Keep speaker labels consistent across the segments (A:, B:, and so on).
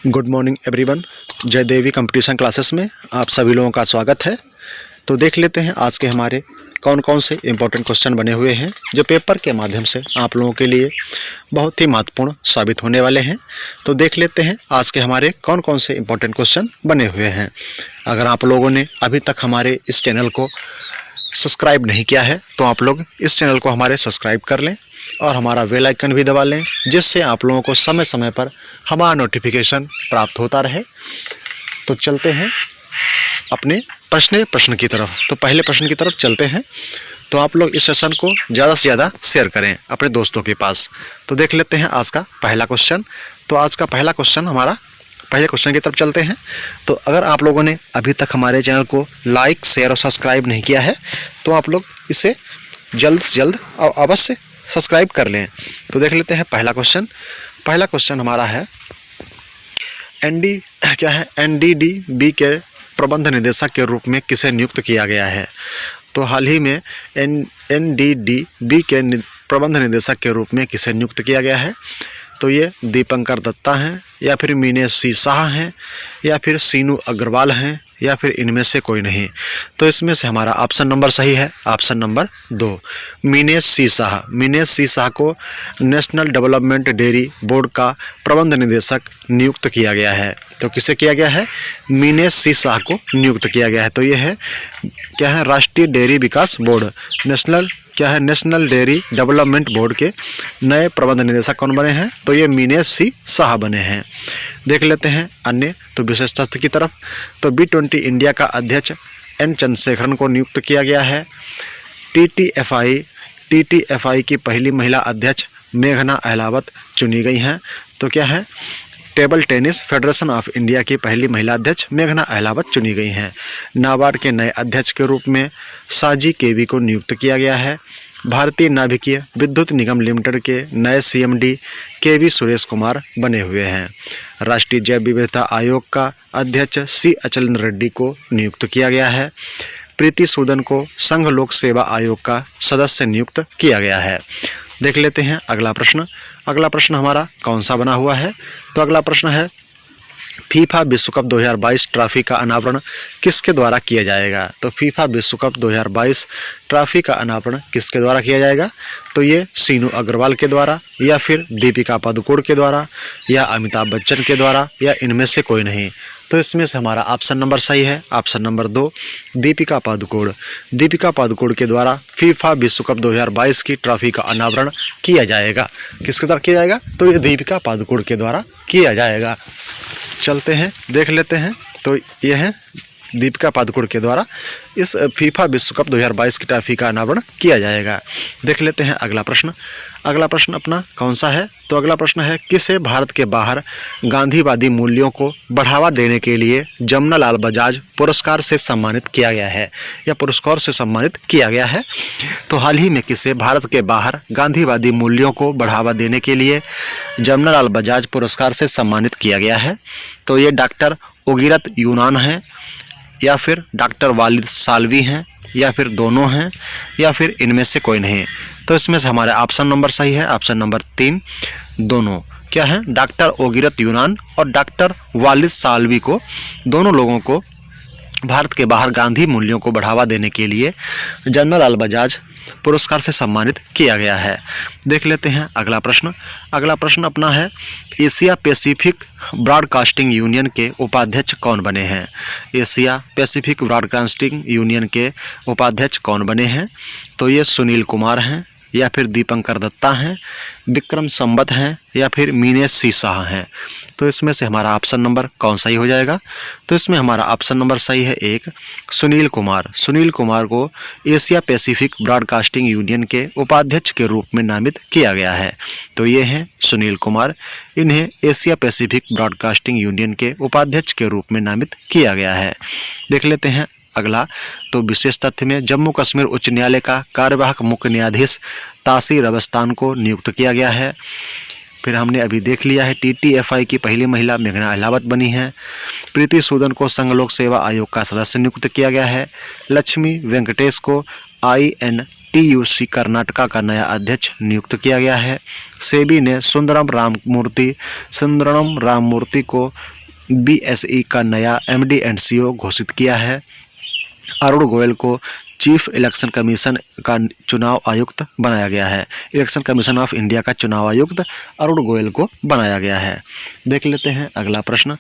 A: Good morning everyone. जय देवी competition classes में आप सभी लोगों का स्वागत है। तो देख लेते हैं आज के हमारे कौन कौन से इम्पोर्टेंट क्वेश्चन बने हुए हैं जो पेपर के माध्यम से आप लोगों के लिए बहुत ही महत्वपूर्ण साबित होने वाले हैं। तो देख लेते हैं आज के हमारे कौन कौन से इम्पोर्टेंट क्वेश्चन बने हुए हैं। अगर आप लोगों ने अभी तक हमारे इस चैनल को सब्सक्राइब नहीं किया है तो आप लोग इस चैनल को हमारे सब्सक्राइब कर लें और हमारा बेल आइकन भी दबा लें, जिससे आप लोगों को समय समय पर हमारा नोटिफिकेशन प्राप्त होता रहे। तो चलते हैं अपने प्रश्न की तरफ। तो पहले प्रश्न की तरफ चलते हैं। तो आप लोग इस सेशन को ज़्यादा से ज़्यादा शेयर करें अपने दोस्तों के पास। तो देख लेते हैं आज का पहला क्वेश्चन। तो आज का पहला क्वेश्चन हमारा पहले क्वेश्चन की तरफ चलते हैं। तो अगर आप लोगों ने अभी तक हमारे चैनल को लाइक, शेयर और सब्सक्राइब नहीं किया है तो आप लोग इसे जल्द से जल्द और अवश्य सब्सक्राइब कर लें। तो देख लेते हैं पहला क्वेश्चन। पहला क्वेश्चन हमारा है एनडीडीबी के प्रबंध निदेशक के रूप में किसे नियुक्त किया गया है। तो हाल ही में एनडीडीबी के प्रबंध निदेशक के रूप में किसे नियुक्त किया गया है। तो ये दीपंकर दत्ता हैं, या फिर मीनेश सी शाह हैं, या फिर सीनू अग्रवाल हैं, या फिर इनमें से कोई नहीं। तो इसमें से हमारा ऑप्शन नंबर सही है, ऑप्शन नंबर 2 मीनेश सी शाह। मीनेश सी शाह को नेशनल डेवलपमेंट डेयरी बोर्ड का प्रबंध निदेशक नियुक्त किया गया है। तो किसे किया गया है? मीनेश सी शाह को नियुक्त किया गया है। तो ये है क्या है? राष्ट्रीय डेयरी विकास board, national dairy development board के नए प्रबंध निदेशक कौन बने हैं? तो ये मीनेश सी शाह बने हैं। देख लेते हैं अन्य तो विशेष तथ्य की तरफ। तो B20 इंडिया का अध्यक्ष एन चंद्रशेखरन को नियुक्त किया गया है। TTFI की पहली महिला अध्यक्ष मेघना अहलावत चुनी गई हैं। तो क्या है? Table tennis federation of India की पहली महिला अध्यक्ष मेघना अहलावत चुनी गई हैं। नाबार्ड के नए अध्यक्ष के रूप में साजी केवी को नियुक्त किया गया है। भारतीय नाभिकीय विद्युत निगम लिमिटेड के नए CMD KV सुरेश कुमार बने हुए हैं। राष्ट्रीय जैव विविधता आयोग का अध्यक्ष C अचलेंद्र रेड्डी को नियुक्त किया गया है। प्रीति सूदन को संघ लोक सेवा आयोग का सदस्य नियुक्त किया गया है। देख लेते हैं अगला प्रश्न। अगला प्रश्न हमारा कौन सा बना हुआ है? तो अगला प्रश्न है फीफा विश्व कप 2022 ट्रॉफी का अनावरण किसके द्वारा किया जाएगा। तो फीफा विश्व कप 2022 ट्रॉफी का अनावरण किसके द्वारा किया जाएगा? तो ये सीनू अग्रवाल के द्वारा, या फिर दीपिका पादुकोण के द्वारा, या अमिताभ बच्चन के द्वारा, या इनमें से कोई नहीं। तो इसमें से हमारा ऑप्शन नंबर सही है, ऑप्शन नंबर 2 दीपिका पादुकोण। दीपिका पादुकोण के द्वारा फीफा विश्व कप 2022 की ट्रॉफी का अनावरण किया जाएगा। किसके द्वारा किया जाएगा? तो ये दीपिका पादुकोण के द्वारा किया जाएगा। चलते हैं देख लेते हैं। तो ये है दीपिका पादुकोण के द्वारा इस फीफा विश्व कप 2022 की ट्रॉफी का अनावरण किया जाएगा। देख लेते हैं अगला प्रश्न। अगला प्रश्न अपना कौन सा है? तो अगला प्रश्न है किसे भारत के बाहर गांधीवादी मूल्यों को बढ़ावा देने के लिए जमनालाल बजाज पुरस्कार से सम्मानित किया गया है, या पुरस्कार से सम्मानित किया गया है। तो हाल ही में किसे भारत के बाहर गांधीवादी मूल्यों को बढ़ावा देने के लिए जमनालाल बजाज पुरस्कार से सम्मानित किया गया है। तो ये डॉक्टर ओगिरत यूनान हैं, या फिर डॉक्टर वालिद साल्वी हैं, या फिर दोनों हैं, या फिर इनमें से कोई नहीं। तो इसमें से हमारा ऑप्शन नंबर सही है, ऑप्शन नंबर 3 दोनों। क्या है? डॉक्टर ओगिरत यूनान और डॉक्टर वालिद साल्वी को, दोनों लोगों को भारत के बाहर गांधी मूल्यों को बढ़ावा देने के लिए जमनालाल बजाज पुरस्कार से सम्मानित किया गया है। देख लेते हैं अगला प्रश्न। अगला प्रश्न अपना है एशिया पैसिफिक ब्रॉडकास्टिंग यूनियन के उपाध्यक्ष कौन बने हैं। एशिया पैसिफिक ब्रॉडकास्टिंग यूनियन के उपाध्यक्ष कौन बने हैं? तो ये सुनील कुमार हैं, या फिर दीपंकर दत्ता हैं, विक्रम संवत हैं, या फिर मीनेश सी शाह हैं। तो इसमें से हमारा ऑप्शन नंबर कौन सही हो जाएगा? तो इसमें हमारा ऑप्शन नंबर सही है 1 सुनील कुमार। सुनील कुमार को एशिया पैसिफिक ब्रॉडकास्टिंग यूनियन के उपाध्यक्ष के रूप में नामित किया गया है। तो ये हैं सुनील कुमार, इन्हें एशिया पैसिफिक ब्रॉडकास्टिंग यूनियन के उपाध्यक्ष के रूप में नामित किया गया है। देख लेते हैं अगला तो विशेष तथ्य में जम्मू कश्मीर उच्च न्यायालय का कार्यवाहक मुख्य न्यायाधीश तासीर अवस्थान को नियुक्त किया गया है। फिर हमने अभी देख लिया है TTFI की पहली महिला मेघना अहलावत बनी हैं। प्रीति सूदन को संघ लोक सेवा आयोग का सदस्य नियुक्त किया गया है। लक्ष्मी वेंकटेश को INTUC कर्नाटका का नया अध्यक्ष नियुक्त किया गया है। सेबी ने सुंदरम राममूर्ति को BSE का नया MD एंड CEO घोषित किया है। अरुण गोयल को चीफ इलेक्शन कमीशन का चुनाव आयुक्त बनाया गया है। इलेक्शन कमीशन ऑफ इंडिया का चुनाव आयुक्त अरुण गोयल को बनाया गया है। देख लेते हैं अगला प्रश्न।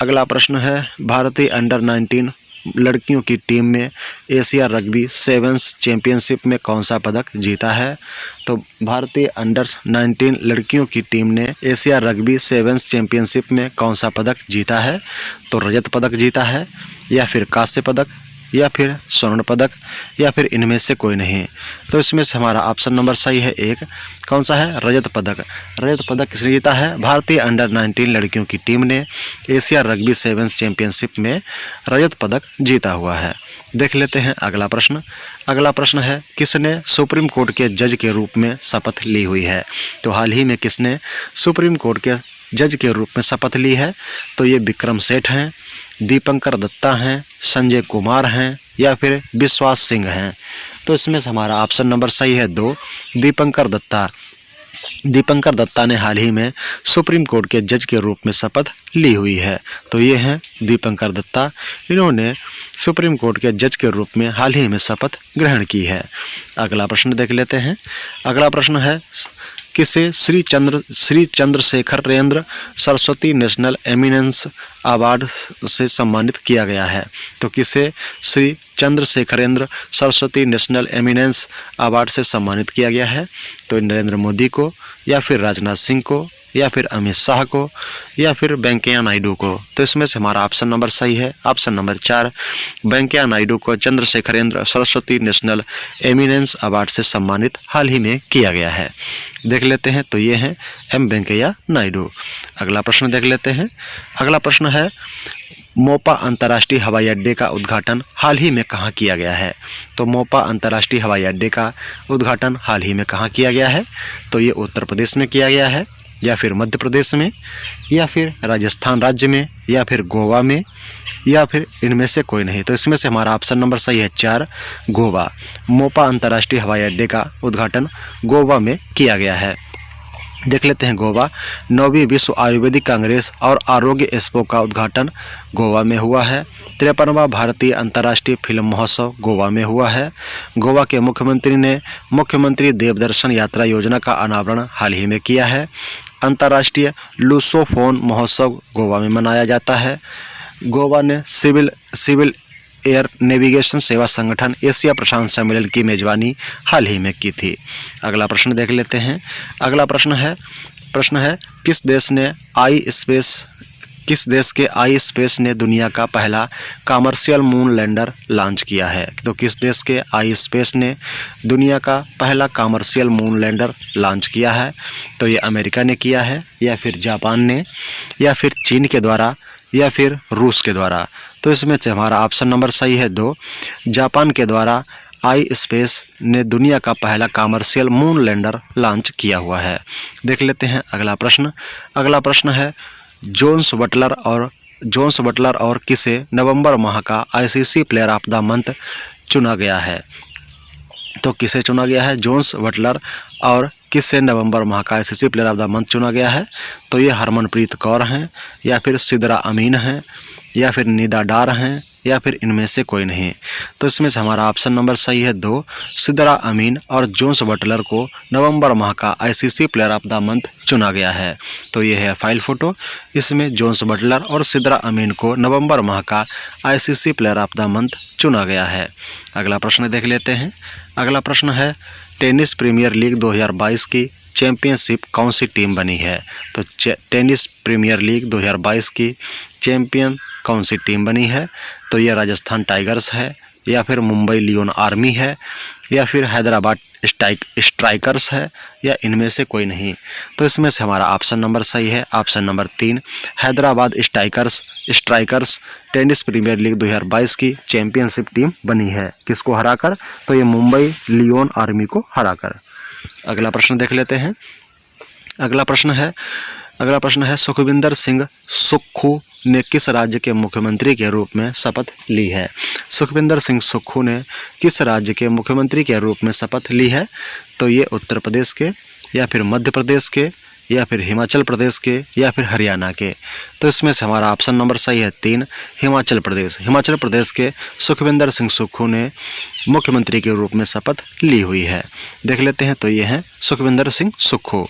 A: अगला प्रश्न है भारतीय अंडर 19 लड़कियों की टीम में एशिया रग्बी सेवन्स चैंपियनशिप में कौन सा पदक जीता है? तो भारतीय अंडर 19 लड़कियों की टीम ने एशिया रग्बी सेवन्स चैंपियनशिप में कौन सा पदक जीता है? तो रजत पदक जीता है, या फिर कांस्य पदक, या फिर स्वर्ण पदक, या फिर इनमें से कोई नहीं। तो इसमें से हमारा ऑप्शन नंबर सही है एक, कौन सा है? रजत पदक। रजत पदक किसने जीता है? भारतीय अंडर 19 लड़कियों की टीम ने एशिया रग्बी सेवन्स चैंपियनशिप में रजत पदक जीता हुआ है। देख लेते हैं अगला प्रश्न। अगला प्रश्न है किसने सुप्रीम कोर्ट के जज के रूप में शपथ ली हुई है? तो हाल ही में किसने सुप्रीम कोर्ट के जज के रूप में शपथ ली है? तो ये विक्रम सेठ हैं, दीपंकर दत्ता हैं, संजय कुमार हैं, या फिर विश्वास सिंह हैं। तो इसमें से हमारा ऑप्शन नंबर सही है 2, दीपंकर दत्ता। दीपंकर दत्ता ने हाल ही में सुप्रीम कोर्ट के जज के रूप में शपथ ली हुई है। तो ये हैं दीपंकर दत्ता, इन्होंने सुप्रीम कोर्ट के जज के रूप में हाल ही में शपथ ग्रहण की है। अगला प्रश्न देख लेते हैं। अगला प्रश्न है किसे Shri Chandrashekharendra Saraswati national eminence award से सम्मानित किया गया है? तो किसे Shri Chandrashekharendra Saraswati national eminence award से सम्मानित किया गया है? तो नरेंद्र मोदी को, या फिर राजनाथ सिंह को, या फिर अमित शाह को, या फिर वेंकैया नायडू को। तो इसमें से हमारा ऑप्शन नंबर सही है, ऑप्शन नंबर 4, वेंकैया नायडू को Chandrashekharendra Saraswati national eminence award से सम्मानित हाल ही में किया गया है। देख लेते हैं, तो ये हैं एम वेंकैया नायडू। अगला प्रश्न देख लेते हैं। अगला प्रश्न है मोपा अंतर्राष्ट्रीय हवाई अड्डे का उद्घाटन हाल ही में कहाँ किया गया है? तो मोपा अंतर्राष्ट्रीय हवाई अड्डे का उद्घाटन हाल ही में कहाँ किया गया है? तो ये उत्तर प्रदेश में किया गया है, या फिर मध्य प्रदेश में, या फिर राजस्थान राज्य में, या फिर गोवा में, या फिर इनमें से कोई नहीं। तो इसमें से हमारा ऑप्शन नंबर सही है 4, गोवा। मोपा अंतर्राष्ट्रीय हवाई अड्डे का उद्घाटन गोवा में किया गया है। देख लेते हैं गोवा। 9वीं विश्व आयुर्वेदिक कांग्रेस और आरोग्य एक्सपो का उद्घाटन गोवा में हुआ है। 53वां भारतीय अंतर्राष्ट्रीय फिल्म महोत्सव गोवा में हुआ है। गोवा के मुख्यमंत्री ने मुख्यमंत्री देवदर्शन यात्रा योजना का अनावरण हाल ही में किया है। अंतर्राष्ट्रीय लुसोफोन महोत्सव गोवा में मनाया जाता है। गोवा ने सिविल एयर नेविगेशन सेवा संगठन एशिया प्रशांत सम्मेलन की मेजबानी हाल ही में की थी। अगला प्रश्न देख लेते हैं। अगला प्रश्न है किस देश के आई स्पेस ने दुनिया का पहला कमर्शियल मून लैंडर लॉन्च किया है? तो किस देश के आई स्पेस ने दुनिया का पहला कमर्शियल मून लैंडर लॉन्च किया है? तो ये अमेरिका ने किया है, या फिर जापान ने, या फिर चीन के द्वारा, या फिर रूस के द्वारा। तो इसमें से हमारा ऑप्शन नंबर सही है 2, जापान के द्वारा आई स्पेस ने दुनिया का पहला कमर्शियल मून लैंडर लॉन्च किया हुआ है। देख लेते हैं अगला प्रश्न। अगला प्रश्न है जोन्स बटलर और किसे नवंबर माह का ICC player of the month चुना गया है? तो किसे चुना गया है? जोन्स बटलर और किसे नवंबर माह का ICC player of the month चुना गया है? तो ये हरमनप्रीत कौर हैं, या फिर सिद्रा अमीन हैं, या फिर निदा डार हैं, या फिर इनमें से कोई नहीं। तो इसमें से हमारा ऑप्शन नंबर सही है 2, सिद्रा अमीन और जोन्स बटलर को नवंबर माह का ICC player of the month चुना गया है। तो ये है फाइल फोटो। इसमें जोन्स बटलर और सिद्रा अमीन को नवंबर माह का ICC player of the month चुना गया है। अगला प्रश्न देख लेते हैं। अगला प्रश्न है टेनिस प्रीमियर लीग 2022 की चैंपियनशिप कौन सी टीम बनी है? तो टेनिस प्रीमियर लीग 2022 की चैंपियन कौन सी टीम बनी है? तो ये राजस्थान टाइगर्स है, या फिर मुंबई लियोन आर्मी है, या फिर हैदराबाद स्ट्राइकर्स है, या इनमें से कोई नहीं। तो इसमें से हमारा ऑप्शन नंबर सही है, option number 3, Hyderabad strikers tennis premiere league 2022 की चैंपियनशिप टीम बनी है। किसको हराकर? तो ये मुंबई लियोन आर्मी को हराकर। अगला प्रश्न देख लेते हैं। अगला प्रश्न है सुखविंदर सिंह सुक्खू ने किस राज्य के मुख्यमंत्री के रूप में शपथ ली है? सुखविंदर सिंह सुक्खू ने किस राज्य के मुख्यमंत्री के रूप में शपथ ली है? तो ये उत्तर प्रदेश के, या फिर मध्य प्रदेश के, या फिर हिमाचल प्रदेश के या फिर हरियाणा के? तो इसमें से हमारा ऑप्शन नंबर सही है 3, हिमाचल प्रदेश। हिमाचल प्रदेश के सुखविंदर सिंह सुक्खू ने मुख्यमंत्री के रूप में शपथ ली हुई है। देख लेते हैं, तो ये हैं सुखविंदर सिंह सुक्खू।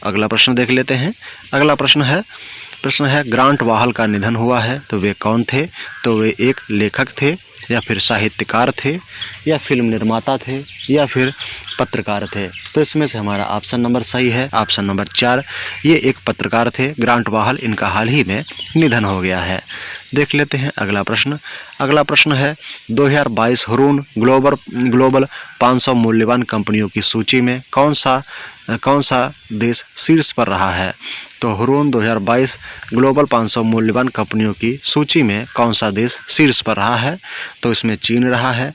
A: अगला प्रश्न देख लेते हैं। अगला प्रश्न है ग्रांट वाहल का निधन हुआ है, तो वे कौन थे? तो वे एक लेखक थे या फिर साहित्यकार थे या फिल्म निर्माता थे या फिर पत्रकार थे? तो इसमें से हमारा ऑप्शन नंबर सही है, ऑप्शन नंबर 4। ये एक पत्रकार थे ग्रांट वाहल, इनका हाल ही में निधन हो गया है। देख लेते हैं अगला प्रश्न। अगला प्रश्न है 2022 हुरून ग्लोबल 500 मूल्यवान कंपनियों की सूची में कौन सा देश शीर्ष पर रहा है? तो हुरून 2022 ग्लोबल 500 मूल्यवान कंपनियों की सूची में कौन सा देश शीर्ष पर रहा है? तो इसमें चीन रहा है,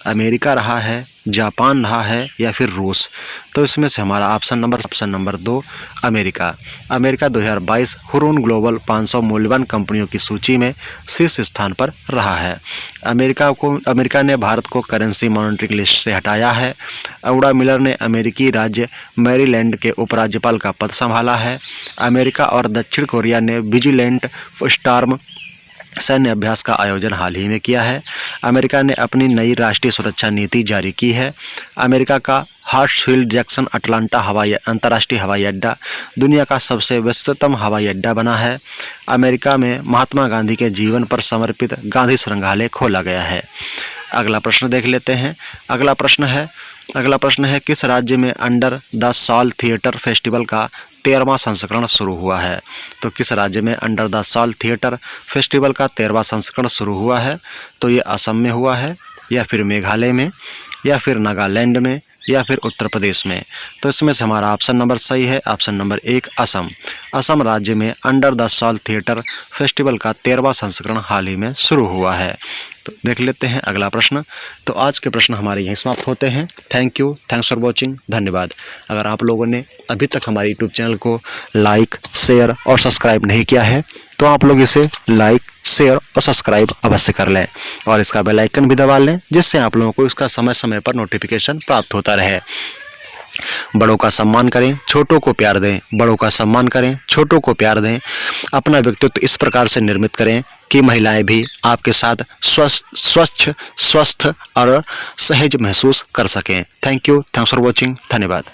A: अमेरिका रहा है, जापान रहा है या फिर रूस? तो इसमें से हमारा option number 2 America 2022 Hurun global 500 मूल्यवान कंपनियों की सूची में शीर्ष स्थान पर रहा है। अमेरिका ने भारत को करेंसी मॉनिटरिंग लिस्ट से हटाया है। औडा मिलर ने अमेरिकी राज्य मैरीलैंड के उपराज्यपाल का पद संभाला है। अमेरिका और दक्षिण कोरिया ने विजिलेंट स्टॉर्म सैन्य अभ्यास का आयोजन हाल ही में किया है। अमेरिका ने अपनी नई राष्ट्रीय सुरक्षा नीति जारी की है। अमेरिका का हार्ट्सफील्ड जैक्सन अटलांटा अंतर्राष्ट्रीय हवाई अड्डा दुनिया का सबसे व्यस्ततम हवाई अड्डा बना है। अमेरिका में महात्मा गांधी के जीवन पर समर्पित गांधी संग्रहालय खोला गया है। अगला प्रश्न देख लेते हैं। अगला प्रश्न है किस राज्य में अंडर द साल थिएटर फेस्टिवल का 13वां संस्करण शुरू हुआ है? तो किस राज्य में अंडर द साल थिएटर फेस्टिवल का 13वां संस्करण शुरू हुआ है? तो ये असम में हुआ है या फिर मेघालय में या फिर नागालैंड में या फिर उत्तर प्रदेश में? तो इसमें से हमारा ऑप्शन नंबर सही है, ऑप्शन नंबर 1 असम राज्य में अंडर द साल थिएटर फेस्टिवल का 13वां संस्करण हाल ही में शुरू हुआ है। तो देख लेते हैं अगला प्रश्न। तो आज के प्रश्न हमारे यहीं समाप्त होते हैं। थैंक्स फॉर वॉचिंग, धन्यवाद। अगर आप लोगों ने अभी तक हमारे यूट्यूब चैनल को लाइक, शेयर और सब्सक्राइब नहीं किया है तो आप लोग इसे लाइक, शेयर और सब्सक्राइब अवश्य कर लें और इसका बेल आइकन भी दबा लें, जिससे आप लोगों को इसका समय समय पर नोटिफिकेशन प्राप्त होता रहे। बड़ों का सम्मान करें, छोटों को प्यार दें। बड़ों का सम्मान करें, छोटों को प्यार दें। अपना व्यक्तित्व इस प्रकार से निर्मित करें कि महिलाएं भी आपके साथ स्वस्थ और सहज महसूस कर सकें। थैंक्स फॉर वॉचिंग, धन्यवाद।